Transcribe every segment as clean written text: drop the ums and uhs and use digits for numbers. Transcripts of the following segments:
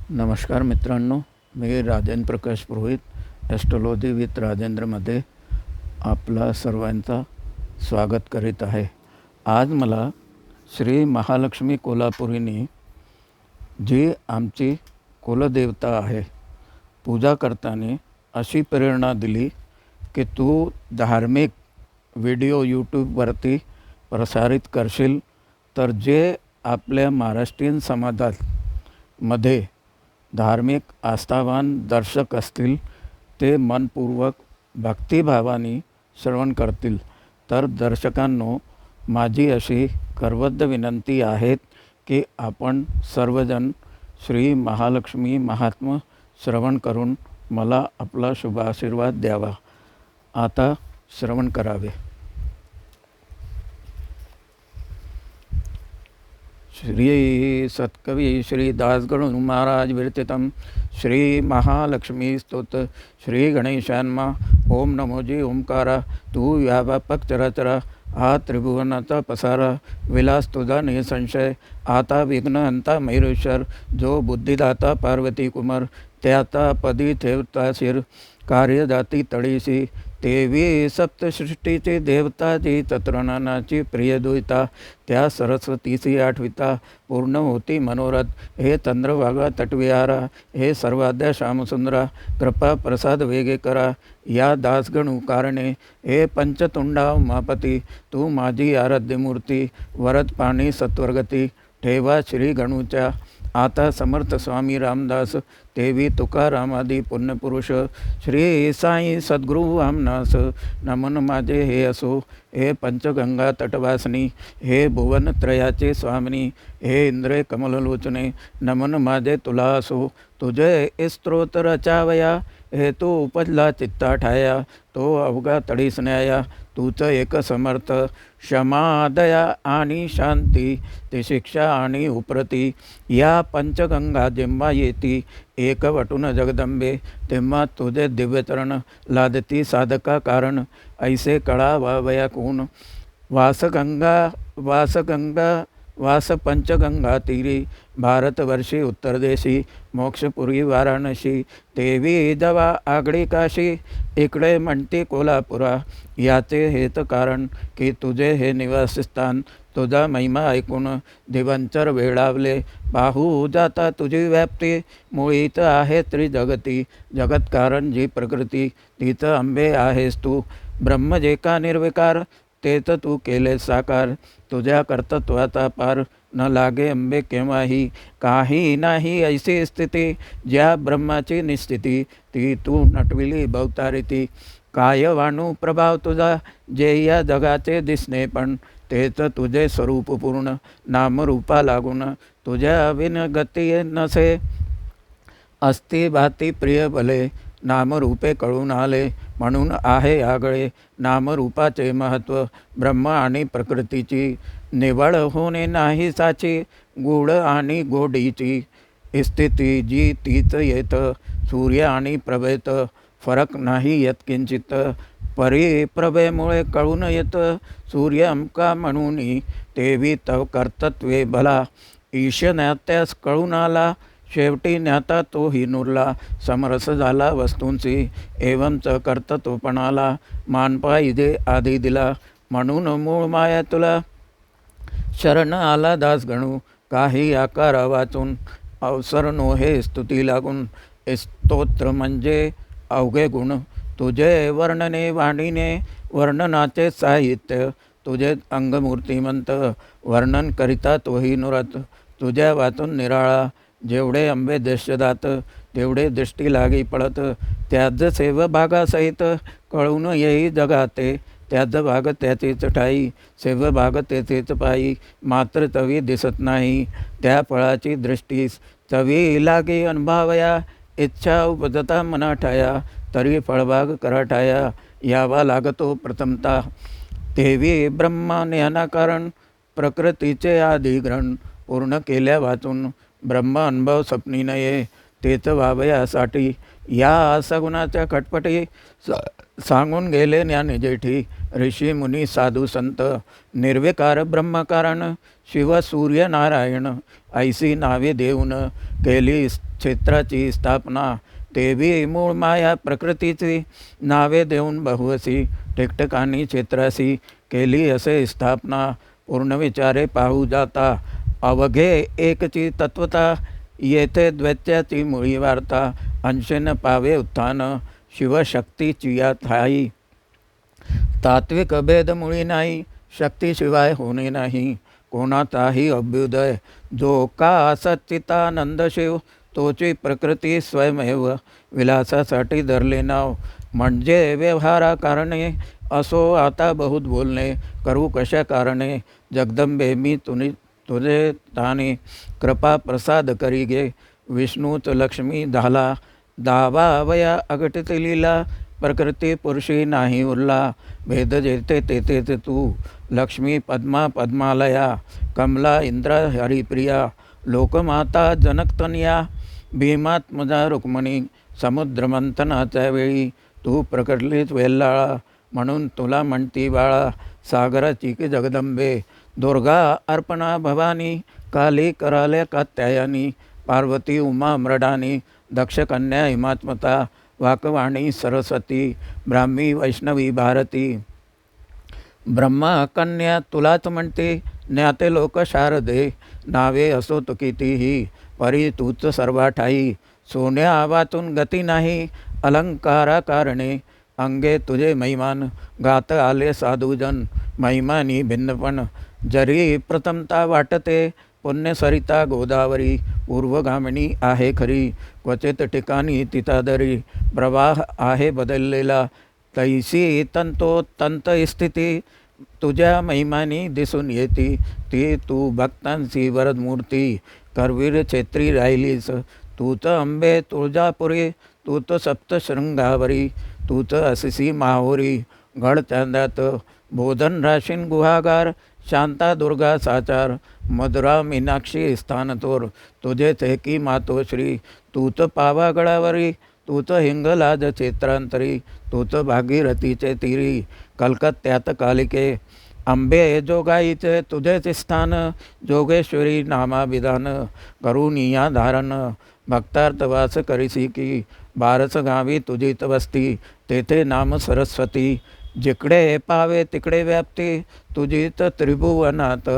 नमस्कार मित्रांनो, मी राजेंद्र प्रकाश पुरोहित astrology with राजेंद्रमध्ये आपला सर्वांचा स्वागत करीत आहे. आज मला श्री महालक्ष्मी कोल्हापुरीने जी आमची कुलदेवता आहे पूजा करताना अशी प्रेरणा दिली की तू धार्मिक व्हिडिओ यूट्यूबवरती प्रसारित करशील तर जे आपल्या महाराष्ट्रीयन समाजामध्ये धार्मिक आस्थावान दर्शक असतील ते मनपूर्वक भक्तिभावाने श्रवण करतील. तर दर्शकांनो, माझी अशी करवद्द विनंती आहे की आपण सर्वजण श्री महालक्ष्मी महात्म्य श्रवण करून मला आपला शुभ आशीर्वाद द्यावा. आता श्रवण करावे. श्री सत्कवी श्री दासगणु महाराज विरचितम श्री महालक्ष्मी स्तोत्र. श्री गणेशान्मा. ओम नमोजी ओंकारा. तू व्यापक चराचरा, हा त्रिभुवनाचा पसारा. विलास तुझा निसंशय, आता विघ्न अंता मयुरेश्वर. जो बुद्धिदाता पार्वती कुमार, त्याचा पदी ठेवता शिर. कार्य जाती तळीशी, तेवी सप्तसृष्टीची देवता. जी चतुर्णानाची प्रिय दुहिता, त्या सरस्वतीची आठविता. पूर्ण होती मनोरथ, हे चंद्रभागा तटविहारा. हे सर्वाद्या श्यामसुंदरा, कृपा प्रसाद वेगे करा. या दासगणू कारणे, हे पंचतुंडा उमापती. तू माझी आराध्य मूर्ती, वरद पाणी सत्वरगती. ठेवा श्री गणूच्या आता समर्थ स्वामी रामदास. तेवी तुकारामादी पुण्यपुरुष. श्री साई सद्गुरु आमनास. नमन माझे हे असो, हे पंचगंगा तटवासनी. हे भुवनत्रयाचे स्वामिनी, हे इंद्रे कमललोचने. नमन माझे तुला असो, तुझे स्तोत्र रचावया. हे तो उपजला चित्ता ठाया, तो अवघा तडीस न्याया. तूच एक समर्थ, क्षमा दया आणि शांती. ते शिक्षा आणि उपरती, या पंचगंगा जेव्हा येती. एक वटून जगदंबे, तेव्हा तुझे दिव्यचरण. लादती साधका कारण, ऐसे कळा वावया कोण. वास पंचगंगा तीरी. भारतवर्षी उत्तरदेशी, मोक्षपुरी वाराणसी. तेवी जवा आगडी काशी, इकडे म्हणती कोल्हापुरा. याचे हेत कारण की तुझे हे निवासस्थान. तुझा महिमा ऐकून दिवंचर वेळावले. पाहू जाता तुझी व्याप्ती, मुळीत आहे त्रिजगती. जगत्कारण जी प्रकृती, तीच अंबे आहेस तू. ब्रह्म जे का निर्विकार, तेच तू केले साकार. तुझ्या कर्तृत्वाचा पार, न लागे अंबे केव्हाही. काही नाही ऐसी स्थिती, ज्या ब्रह्माची निस्थिती. ती तू नटविली भवतारिती. काय वाणू प्रभाव तुझा, जे या जगाचे दिसणे पण. तेच तुझे स्वरूप पूर्ण, नामरूपा लागून. तुझ्या विन गती नसे, अस्ति भाती प्रिय भले. नामरूपे कळून आले, म्हणून आहे आगळे. नामरूपाचे महत्त्व, ब्रह्म आणि प्रकृतीची. निवळ होणे नाही साची, गूढ आणि गोडीची. स्थिती जी तीच येत, सूर्य आणि प्रभेत. फरक नाही येत किंचित, परिप्रभेमुळे कळून येतं. सूर्य अमका म्हणून, तेवी तव कर्तृत्वे भला. ईश ज्ञात्यास कळून आला, शेवटी ज्ञाता तोही नुरला. समरस झाला वस्तूंची, एवंच कर्तृत्वपणाला. मानपा इजे आधी दिला, म्हणून मूळ माया तुला. शरण आला दासगणू, काही आकार वाचून. अवसर नो हे स्तुती लागून. स्तोत्र म्हणजे अवघे गुण, तुझे वर्णने वाणीने. वर्णनाचे साहित्य, तुझे अंगमूर्तिमंत. वर्णन करिता तोही नुरत, तुझ्या वाचून निराळा. जेवढे अंबे दृश्यदात, तेवढे दृष्टी लागी पळत. त्याज सेव भागासहित, कळून येई जगाते. त्याच भाग त्याचेच ठाई, सेव भाग तेचेच पायी. मात्र तवी दिसत नाही, त्या फळाची दृष्टीस. चवी लागे अनुभवया, इच्छा उपजता मना ठाया. तरी फळबाग कराठाया, यावा लागतो प्रथमता. तेवी ब्रह्मा ज्ञानाकारण, प्रकृतीचे आदिग्रहण. पूर्ण केल्या वाचून, ब्रह्म अनुभव स्वप्नी नये. तेच व्हावयासाठी, या सगुणाच्या खटपटी. सांगून गेले ज्ञानी जेठी, ऋषी मुनी साधू संत. निर्विकार ब्रह्मकारण, शिव सूर्य नारायण ऐसी नावे देऊन केली क्षेत्राची स्थापना. तेवी मूळ माया प्रकृतीची नावे देऊन बहुवसी ठिकठिकाणी क्षेत्रासी केली असे स्थापना. पूर्ण विचारे पाहू जाता अवघे एकची तत्वता. येथे द्वैत्याची मुळी वार्ता अंशेन पावे उत्थान. शिवशक्तीची या ठाई तात्विक भेद मुळी नाही. शक्तीशिवाय होणे नाही कोणाचाही अभ्युदय. जो का सच्चितानंद शिव तोची प्रकृती स्वयमेव. विलासासाठी धरले नाव म्हणजे व्यवहारा कारणे. असो आता बहुत बोलणे करू कशा कारणे. जगदंबे मी तुझे ताने कृपा प्रसाद करी गे. विष्णूच लक्ष्मी झाला दावावया अघटित लीला. प्रकृती पुरुषी नाही उरला भेद जेथे तेथे तू. लक्ष्मी पद्मा पद्मालया कमला इंद्र हरिप्रिया. लोकमाता जनकतनया भीमात्मजा रुक्मिणी. समुद्रमंथनाच्या वेळी तू प्रकटलीच वेल्लाळा. म्हणून तुला म्हणती बाळा सागराची की जगदंबे. दुर्गा अर्पणा भवानी काली कराल्या कात्यायनी. पार्वती उमा मृडानी दक्षकन्या हिमात्मता. वाकवाणी सरस्वती ब्राह्मी वैष्णवी भारती. ब्रह्मा कन्या तुलाच म्हणते ज्ञाते लोक शारदे. नावे असो तो कितीही परी तूच सर्वा ठाई. सोन्या वाचून गती नाही अलंकारा कारणे. अंगे तुझे महिमान गात आले साधुजन. महिमानी भिन्नपण जरी प्रथमता वाटते. पुण्य सरिता गोदावरी पूर्वगामिनी आहे खरी. क्वचित ठिकाणी तिथादरी प्रवाह आहे बदललेला. तैसी तंतोतंत स्थिती तुझ्या महिमानी दिसून येती. ती तू भक्तांची वरदमूर्ती करवीर क्षेत्री राहिलीस. तूच अंबे तुळजापुरी तूच सप्तशृंगावरी. तूच असिसी माहोरी गड चांदात बोधन राशीन गुहागार. शांता दुर्गा साचार मधुरा मीनाक्षी स्थानतोर. तुझेच की मातोश्री तूच पावागडावरी. तूच हिंगलाज क्षेत्रांतरी तूच भागीरथीचे तीरी. कलकत्त्यात कालिके अंबे जोगाईचे तुझेच स्थान. जोगेश्वरी नामाभिधान करुनिया धारण. भक्तार्थ वास करिसी की बारस गावी तुझीत वस्ती. तेथे नाम सरस्वती जिकडे पावे तिकडे व्याप्ती. तुझीत त्रिभुवनात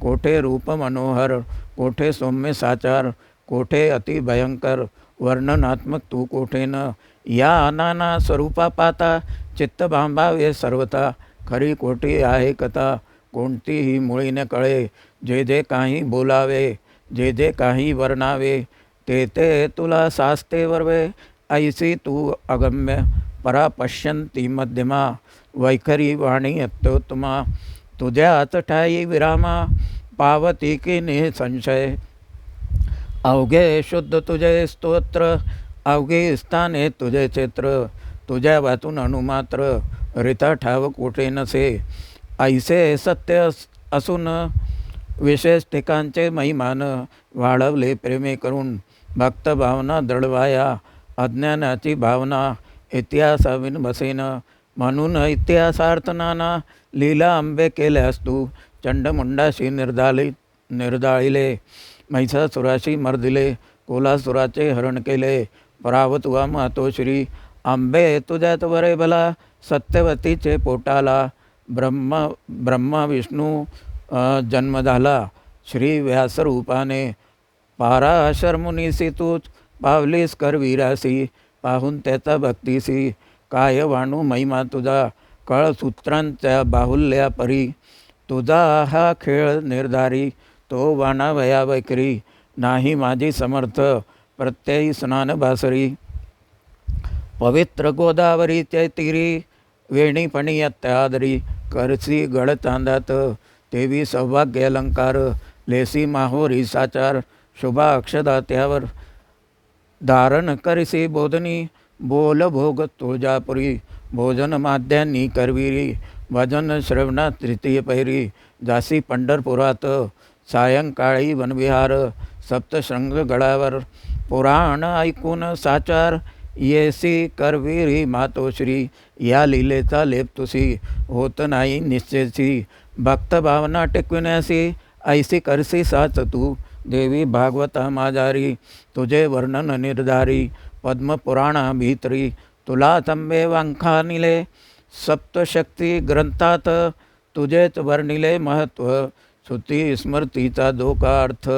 कोठे रूप मनोहर. कोठे सौम्य साचार कोठे अति भयंकर. वर्णनात्मक तू कोठे न या नाना स्वरूपा पाता. चित्त भांबावे सर्वता खरी कोठी आहे कथा. कोणतीही मुळी न कळे जे जे काही बोलावे. जे जे काही वर्णावे ते ते तुला सास्ते वर्वे. ऐसी तू अगम्य परा पश्यंती मध्यमा. वैखरी वाणी अत्योत्तमा तुझ्याच ठाई विरामा. पावती की निसंशय अवघे शुद्ध तुझे स्तोत्र. अवघे स्थाने तुझे क्षेत्र. तुझ्या वाचून अणुमात्र रिता ठाव कोठे नसे. ऐसे सत्य असून विशेष ठिकाणचे महिमान. वाढवले प्रेमे करून भक्त भावना दृढवाया. अज्ञानाची भावना इतिहासाविन बसेन. म्हणून इतिहासार्थ नाना लीला अंबे केल्यास तू. चंडमुंडाशी निर्दाळिले महिषासुराशी मर्दिले. कोलासुराचे हरण केले परावतुवा मातोश्री. आंबे तुझ्यात वरे भला सत्यवतीचे पोटाला. ब्रह्मा विष्णू जन्म झाला श्री व्यासरूपाने. पाराशर मुनीसी तूच पावलीस करवीरासी. पाहून त्याचा भक्तीसी काय वाणू महिमा तुझा. कळसूत्रांच्या बाहुल्या परी तुझा हा खेळ निर्धारी. तो वाणावया वैखरी नाही माझी समर्थ. प्रत्ययी स्नान बासरी पवित्र गोदावरीचे तीरी. वेणीपणी त्यादरी करसी गड चांदात. तेवी सौभाग्य अलंकार लेसी माहोरी साचार. शुभा अक्षदा त्यावर धारण करिसी बोधनी. बोल भोग तुळजापुरी भोजन माध्यांनी करविरी. भजन श्रवणात तृतीय पैरी जासी पंढरपुरात. सायंकाळी वनविहार सप्तशृंग गडावर. पुराण ऐकून साचार येसी करविरी मातोश्री. या लीलेचा लेप तुसी होत नाही निश्चयसी. भक्त भावना टिकविण्यासी ऐसी करसी साच तू देवी भागवता माझारी, तुझे वर्णन निर्धारी पद्मपुराणा भीतरी, तुला तंबे वांखानिले सप्तशक्ती ग्रंथात, तुझेच वर्णिले महत्व श्रुती स्मृतीचा धोका अर्थ,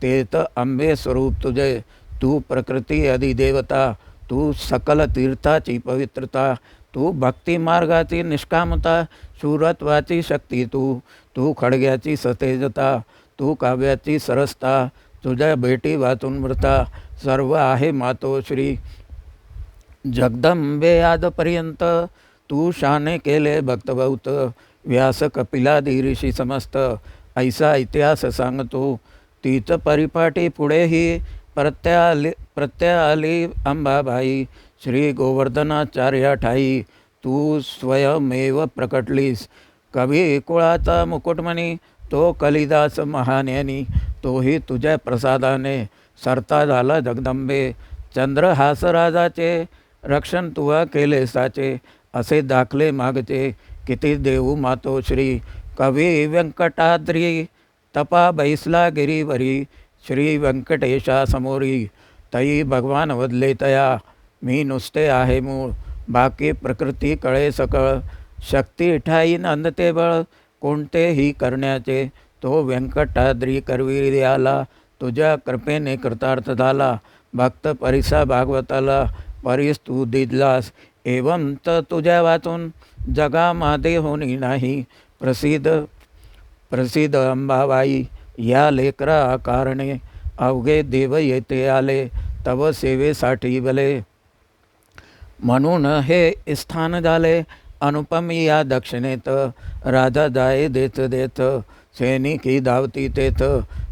तेत आंबे स्वरूप तुझे, तू प्रकृती अधिदेवता, तू सकल तीर्थाची पवित्रता, तू भक्ती मार्गाची निष्कामता, शूरत्वाची शक्ती तू खडग्याची सतेजता, तू काव्याची सरसता, तुझ्या भेटी वाचून मृता सर्व आहे मातोश्री. जगदंबे आजपर्यंत तू शाने केले भक्तभौत, व्यास कपिलादी ऋषी समस्त ऐसा इतिहास सांगतो. तीच परिपाटी पुढेही प्रत्याली अंबाबाई, श्री गोवर्धनाचार्या ठाई, तू स्वयमेव प्रकटलीस. कवी कुळाचा मुकुटमणी तो कलिदास महाज्ञानी, तोही तुझ्या प्रसादाने सरता झाला जगदंबे. चंद्रहास राजाचे रक्षण तुवा केले साचे, असे दाखले मागचे किती देऊ मातोश्री. कवी व्यंकटाद्री तपा बैसला गिरीवरी, श्री व्यंकटेशा समोरी, तई भगवान वदले तया. मी नुसते आहे मूळ, बाकी प्रकृती कळे सकळ, शक्ती ठाई नंदते बळ, कोणतेही करण्याचे तो व्यंकटाद्री करवी आला. तुझ्या कृपेने कृतार्थ झाला, भक्त परिसा भागवताला परीस तू दिदलास. एवं तर तुझ्या वाचून जगामादे होणी नाही, प्रसिद्ध अंबाबाई. या लेकरा कारणे अवघे देव येथे आले, तव सेवेसाठी भले. म्हणून हे स्थान झाले अनुपम या दक्षिणेत, राजा जाये देत देत, सैनिकी धावती तेथ.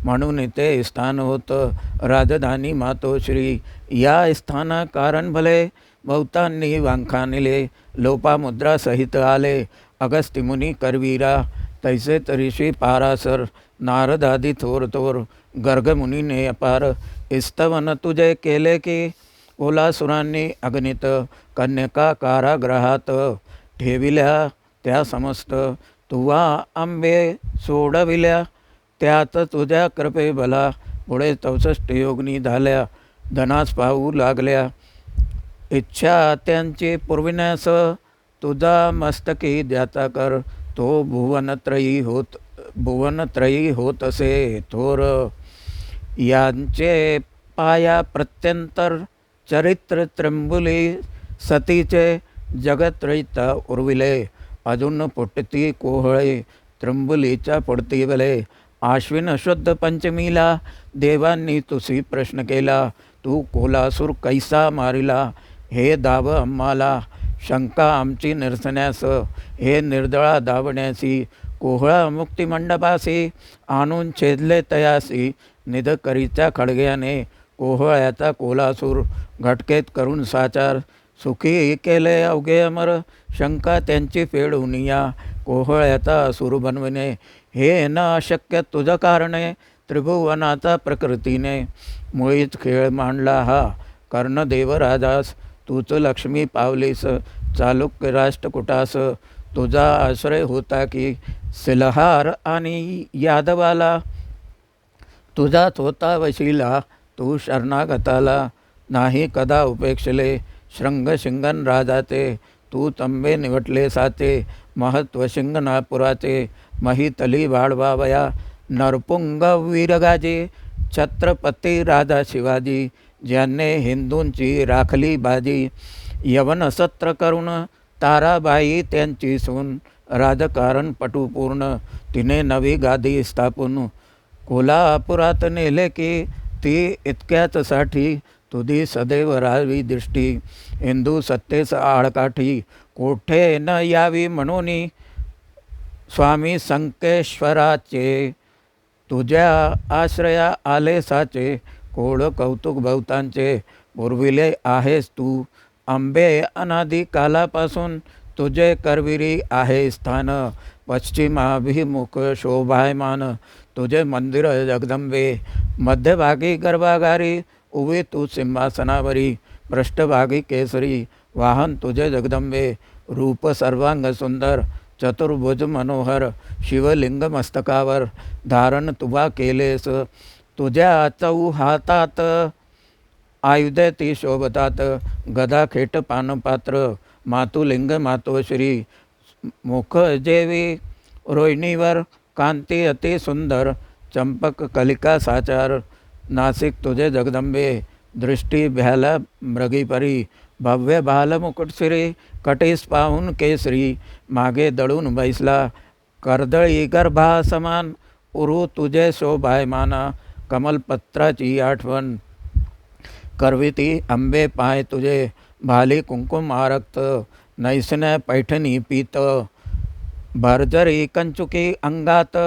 म्हणून ते स्थान होतं राजधानी मातोश्री. या स्थाना कारण भले बहुतांनी वांखानिले, लोपामुद्रा सहित आले अगस्ती मुनी करवीरा. तैसे ऋषी पारासर, नारदादी थोर थोर, गर्गमुनीने अपार. स्तवन तुझे केले की कोलासुरांनी अगणित, कन्यका कारागृहात ठेविल्या त्या समस्त. तुवा आंबे सोडविल्या त्यात तुझ्या कृपे भला, पुढे 64 योगिनी झाल्या धनास पाहू लागल्या. इच्छा त्यांची पुरविण्यास तुझा मस्तकी ज्याचा कर, तो भुवनत्रयी होत असे थोर. यांचे पाया प्रत्यंतर चरित्र त्रिंबुली, सतीचे जगत्रयिता उर्विले. अजून पुटती कोहळे त्रिंबुलीच्या पुढती भले. आश्विन शुद्ध पंचमीला देवांनी तुसी प्रश्न केला, तू कोलासूर कैसा मारिला. हे दाव आम्हाला शंका आमची निरसण्यास, हे निर्दळा दावण्यासी. कोहळा मुक्तिमंडपासी आणून छेदले तयासी, निधकरीच्या खडग्याने कोहळ्याचा कोलासूर घटकेत करून साचार. सुखी केले अवघे अमर, शंका त्यांची फेडून या. कोहळ्याचा असुर बनविणे हे न अशक्य तुझं कारणे, त्रिभुवनाचा प्रकृतीने मुळीच खेळ मांडला हा. कर्णदेव राजास तूच लक्ष्मी पावलीस, चालुक्य राष्ट्रकुटास तुझा आश्रय होता की. सिलहार आणि यादवाला तुझाच होता वशिला, तू शरणागताला नाही कदा उपेक्षले. शृंगशिंगन राजाचे तू तंबे निवटले साचे, महत्व शिंगणापुराचे महितली वाढवावया. नरपुंग वीरगाजी छत्रपती राजा शिवाजी, ज्यांनी हिंदूंची राखली बाजी. यवन सत्र करून ताराबाई त्यांची सून, राजकारण पटुपूर्ण तिने नवी गादी स्थापून. कोल्हापुरात नेले की ती इतक्याचसाठी, तुझी सदैव राहावी दृष्टी. हिंदू सत्तेस आळकाठी कोठे न यावी म्हणून, स्वामी संकेश्वराचे तुझ्या आश्रया आले साचे. कोड कौतुक बहुतांचे पुरविले आहेस तू, आंबे अनादी कालापासून तुझे करविरी आहे स्थान. पश्चिमाभिमुख शोभायमान तुझे मंदिर जगदंबे, मध्यभागी गर्भागारी उभी तू सिंहासनावरी. पृष्ठभागी केसरी वाहन तुझे जगदंबे, रूप सर्वांग सुंदर चतुर्भुज मनोहर शिवलिंग मस्तकावर धारण तुवा केलेस. तुझ्या चौ हातात आयुधे ती शोभतात, गदा खेट पानपात्र मातुलिंग मातोश्री. मुख जेवी रोहिणीवर कांती अति सुंदर, चंपक कलिका साचार. नासिक तुझे जगदंबे दृष्टी भ्याला मृगीपरी. भव्य बाल मुकुटश्री कटीस पाहून केसरी. मागे दळून बैसला कर्दळी गर्भा समान, उरू तुझे शोभायमाना कमलपत्राची आठवण. करविती अंबे पाय तुझे भाली कुंकुम आरक्त, नैसन्या पैठणी पीत. भरजरी कंचुकी अंगात,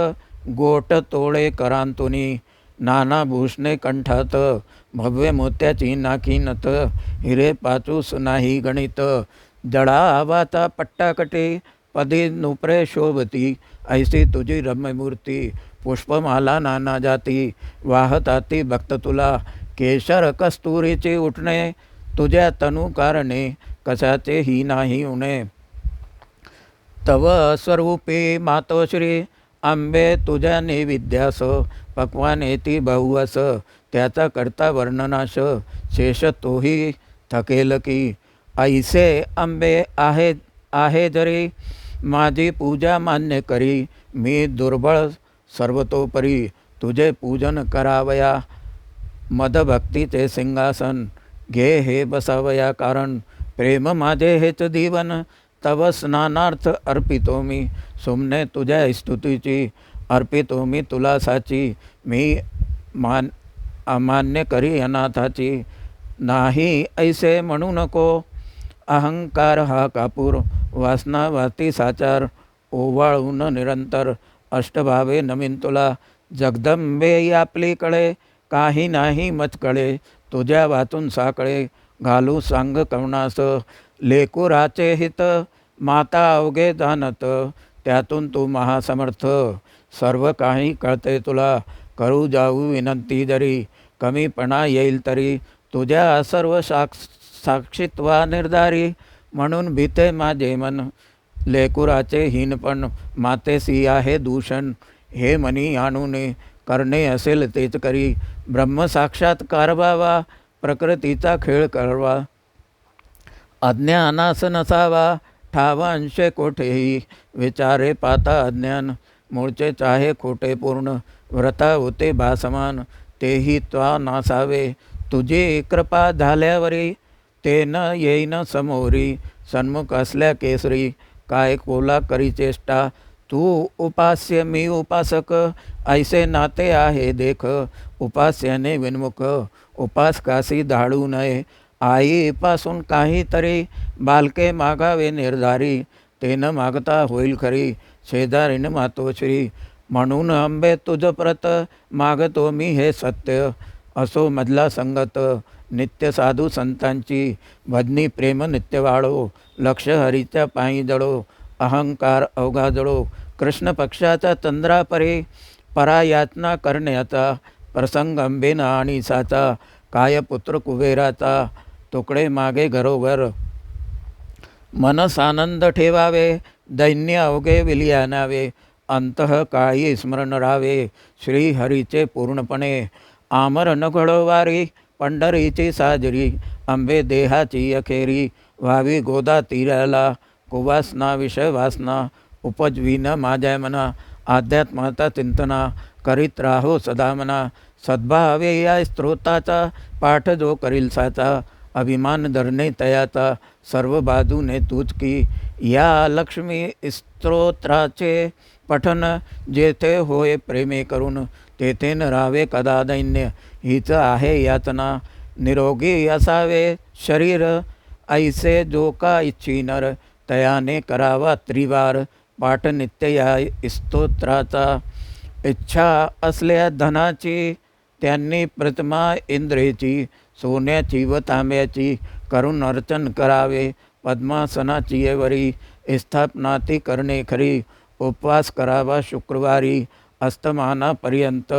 गोट तोळे करांतुनी. नाना भूषणे कंठात, भव्य मोत्याची नाकी नथ. हिरे पाचूस नाही गणित, जडा आवाचा पट्टाकटी. पदी नुपरे शोभती, ऐसी तुझी रम्यमूर्ती. पुष्पमाला नाना जाती, वाहताती भक्त तुला. केशर कस्तुरीचे उठणे, तुझ्या तनु कारणे. कशाचे ही नाही उणे. तव स्वरूपी मातोश्री, आंबे तुझ्या नैविद्यास. पक्वानेती बहुवस, त्याचा करता वर्णनाश. शेष तोही थकेल की, ऐसे आंबे आहे जरी. माझी पूजा मान्य करी, मी दुर्बळ सर्वतोपरी. तुझे पूजन करावया, मदभक्तीचे सिंहासन. घे हे बसावया कारण, प्रेम माझे हेच जीवन. तव स्नानार्थ अर्पितो मी, सुमने तुझ्या स्तुतीची. अर्पितो मी तुला साची, मी अमान्य करी अनाथाची. नाही ऐसे म्हणू नको, अहंकार हा कापूर. वासना वाती साचार, ओवाळून निरंतर. अष्टभावे नमीन तुला, जगदंबे आपली कळे. काही नाही मचकळे, तुझ्या वाचून साकळे. घालू सांग कवणास, लेकुराचे हित. माता अवघे जाणत, त्यातून तू महासमर्थ. सर्व काही कळते तुला, करू जाऊ विनंती जरी. कमीपणा येईल तरी, तुझ्या सर्व साक्षीत्वा निर्धारी. म्हणून भीते माझे मन, लेकुराचे हीनपण. मातेसी आहे दूषण, हे मनी आणून. करणे असेल तेच करी, ब्रह्म साक्षात्कार व्हावा. प्रकृतीचा खेळ करवा, अज्ञानास नसावा. ठावा अंशे कोठेही, विचारे पाता अज्ञान. मूळचे चाहे खोटे पूर्ण, व्रता होते भासमान. तेही त्वा नासावे, तुझी कृपा झाल्यावरी. ते न येईन समोरी, सन्मुख असल्या केसरी. काय कोला करी चेष्टा, तू उपास्य मी उपासक. ऐसे नाते आहे देख, उपास्याने विनमुख. उपासकासी धाडू नये, आईपासून काहीतरी. बालके मागावे निर्धारी, ते न मागता होईल खरी. शेजारीन मातोश्री, म्हणून अंबे तुझ प्रत. मागतो मी हे सत्य, असो मधला संगत. नित्य साधू संतांची, भजनी प्रेम नित्य वाळो. लक्ष हरीच्या पायी जळो, अहंकार अवघा जळो. कृष्ण पक्षाचा चंद्रापरी, परायातना करण्याचा. प्रसंग अंबेन आणि साचा, काय पुत्र कुबेराचा. तुकडे मागे घरोघर, मनस आनंद ठेवावे. दैन्य अवघे विलियानावे, अंतः काळी स्मरण राहावे. श्री हरीचे पूर्णपणे, आमर न घडोवारी. पंढरीची साजरी, अंबे देहाची अखेरी. व्हावी गोदा तीराला, कुवासना विषय वासना. उपजवी न माझ्या मना, अध्यात्माचा चिंतना. करीत राहो सदा मना, सद्भावे या स्त्रोताचा. पाठ जो करील साचा, अभिमान धरणे तयाचा. सर्व बाजूने तूच की, या लक्ष्मी स्तोत्राचे पठन. जेथे होय प्रेमे करून, तेथे न राहावे कदा दैन्य. हीच आहे यातना, निरोगी असावे शरीर. ऐसे जो का इच्छी नर, तयाने करावा त्रिवार. पाठ नित्य या स्तोत्राचा. इच्छा असल्या धनाची, त्यांनी प्रतिमा इंद्रेची. सोन्याची व तांब्याची, करून अर्चन करावे. पद्मासनाची वरी, स्थापनाती करणे खरी. उपवास करावा शुक्रवारी, अस्तमानापर्यंत.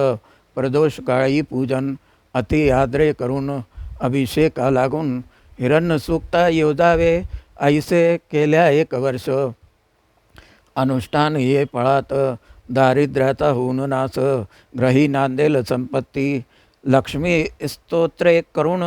प्रदोष काळी पूजन, अति आदरे करून. अभिषेका लागून हिरण्यसूक्ता योजावे. ऐसे केल्या 1 वर्ष, अनुष्ठान ये फळात दारिद्र्याचा होऊन नाश, ग्रही नांदेल संपत्ती. लक्ष्मी स्तोत्रे करुण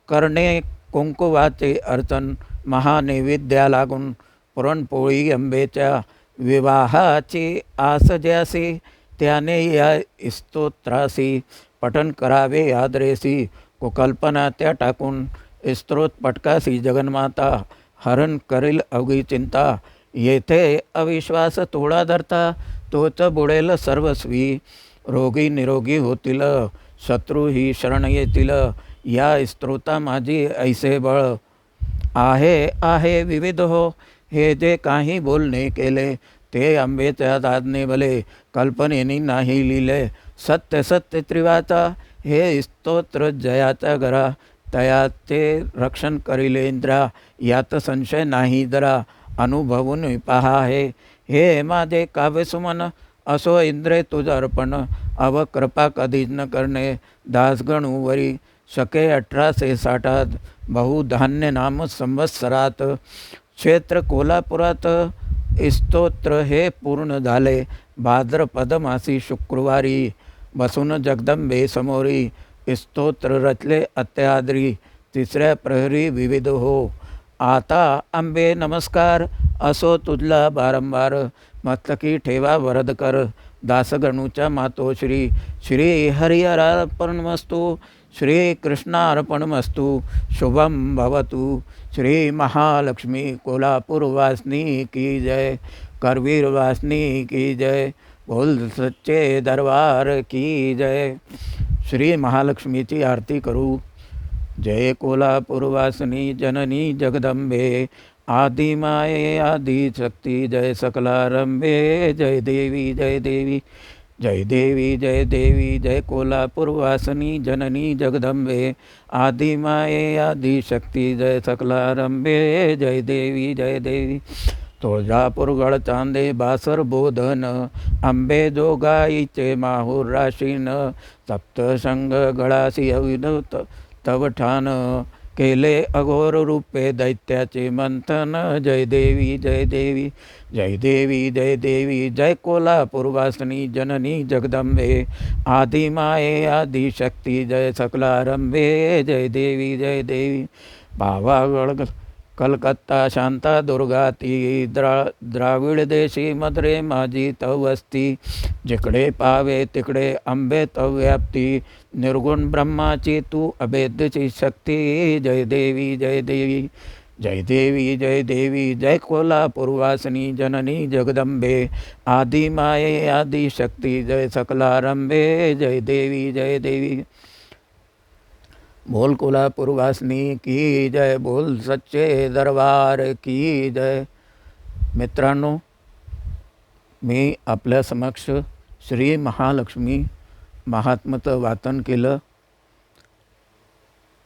करणे कुंकुवाचे अर्चन, महानैवेद्या लागून पुरणपोळी अंबेच्या. विवाहाची आस ज्यासी त्याने या स्तोत्रासी, पठन करावे आदरेसी कुकल्पना त्या टाकून. स्तोत्र पटकासी जगन्माता, हरण करील अवघी चिंता. येथे अविश्वास थोडा धरता, तोच बुडेल सर्वस्वी. रोगी निरोगी होतील, शत्रू ही शरण येतील. या स्तोत्रा माझी ऐसे बळ. आहे विविध हो, हे जे काही बोलणे केले, ते आंबेच्या दादने भले, कल्पनेनी नाही लिहिले. सत्य सत्य त्रिवाचा, हे स्तोत्र जयाचा घरा. तयाचे रक्षण करिले इंद्रा, यात संशय नाही जरा. अनुभवून पहा हे माझे काव्यसुमन, असो इंद्रे तुझ अर्पण. कृपा कधीच न करणे, दासगणूवरी शके 1860. बहुधान्य नाम संवत्सरात, क्षेत्र कोल्हापुरात. स्तोत्र हे पूर्ण झाले भाद्रपद मासी शुक्रवारी. बसून जगदंबे समोरी, स्तोत्र रचले अत्याद्री. तिसऱ्या प्रहरी विविध हो. आता अंबे नमस्कार, असो तुझला बारंबार. मस्तकी ठेवा वरद कर, दासगणूच्या मातोश्री. श्री हरिहरार्पणमस्तु, श्री कृष्णार्पणमस्तु. शुभम भवतु. श्री महालक्ष्मी कोल्हापूरवासिनी की जय, करवीरवासिनी की जय, बोल सच्चे दरबार की जय. श्री महालक्ष्मीची आरती करू. जय कोल्हापूरवासिनी जननी जगदंबे, आदिमाये आदिशक्ती. जय सकलारंबे, जय देवी जय देवी, जय देवी जय देवी. जय कोल्हापूरवासिनी जननी जगदंबे, आदिमाये आदिशक्ती. जय सकलारंबे, जय देवी जय देवी. तुळजापूर गडचांदे बासर बोधन, अंबे जोगाईचे माहूर राशीन. सप्तशंग गळासी अविनत तव ठाण, केले अघोर रूपे दैत्याचे मंथन. जय देवी जय देवी, जय देवी जय देवी. जय कोल्हापूरवासिनी जननी जगदंबे, आदिमाये आदिशक्ती. जय सकलारंबे, जय देवी जय देवी. पावागड कलकत्ता शांता दुर्गा ती, द्राविड देशी मधुरे माझी तव वस्ती. जिकडे पावे तिकडे अंबे तव व्याप्ती, निर्गुण ब्रह्माची तू अभेदची शक्ती. जय देवी जय देवी, जय देवी जय देवी. जय कोल्हापूरवासिनी जननी जगदंबे, आदिमाये आदिशक्ती. जय सकलारंबे, जय देवी जय देवी. बोल कोल्हापूरवासिनी की जय, बोल सच्चे दरबार की जय. मित्रांनो, मी आपल्या समक्ष श्री महालक्ष्मी महात्म्याचं वाचन केलं.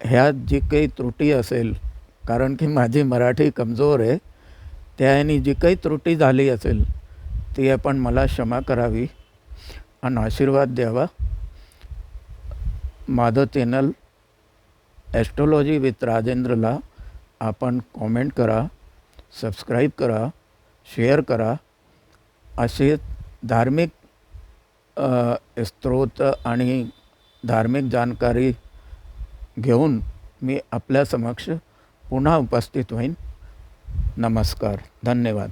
ह्यात जी काही त्रुटी असेल, कारण की माझी मराठी कमजोर आहे, त्याने जी काही त्रुटी झाली असेल ती आपण मला क्षमा करावी आणि आशीर्वाद द्यावा. माझं चॅनल ॲस्ट्रोलॉजी विथ राजेंद्रला आपण कॉमेंट करा, सबस्क्राईब करा, शेअर करा. असे धार्मिक स्रोत आणि धार्मिक जानकारी घेऊन मी आपल्या समक्ष पुन्हा उपस्थित होईन. नमस्कार, धन्यवाद.